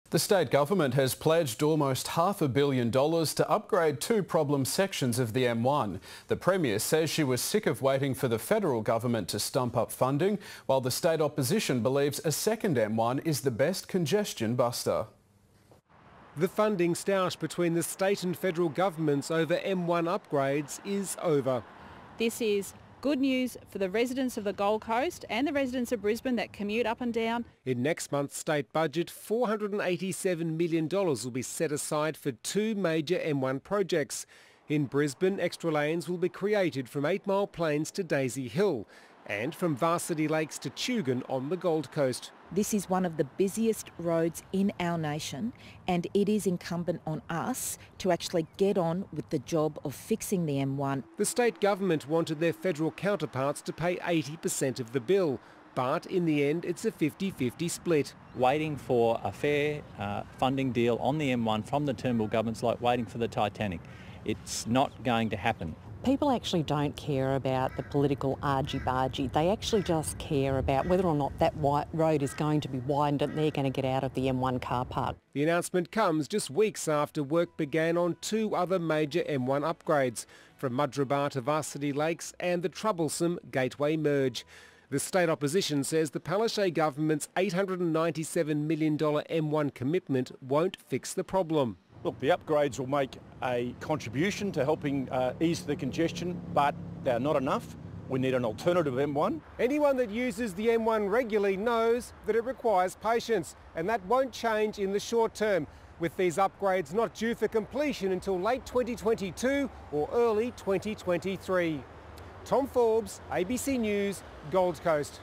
The state government has pledged almost $500 million to upgrade two problem sections of the M1. The Premier says she was sick of waiting for the federal government to stump up funding, while the state opposition believes a second M1 is the best congestion buster. The funding stoush between the state and federal governments over M1 upgrades is over. This is good news for the residents of the Gold Coast and the residents of Brisbane that commute up and down. In next month's state budget, $487 million will be set aside for two major M1 projects. In Brisbane, extra lanes will be created from 8 Mile Plains to Daisy Hill and from Varsity Lakes to Tugun on the Gold Coast. This is one of the busiest roads in our nation, and it is incumbent on us to actually get on with the job of fixing the M1. The state government wanted their federal counterparts to pay 80% of the bill, but in the end it's a 50-50 split. Waiting for a fair funding deal on the M1 from the Turnbull government's like waiting for the Titanic. It's not going to happen. People actually don't care about the political argy-bargy. They actually just care about whether or not that road is going to be widened and they're going to get out of the M1 car park. The announcement comes just weeks after work began on two other major M1 upgrades, from Mudgeeraba to Varsity Lakes and the troublesome Gateway Merge. The state opposition says the Palaszczuk government's $897 million M1 commitment won't fix the problem. Look, the upgrades will make a contribution to helping ease the congestion, but they're not enough. We need an alternative M1. Anyone that uses the M1 regularly knows that it requires patience, and that won't change in the short term, with these upgrades not due for completion until late 2022 or early 2023. Tom Forbes, ABC News, Gold Coast.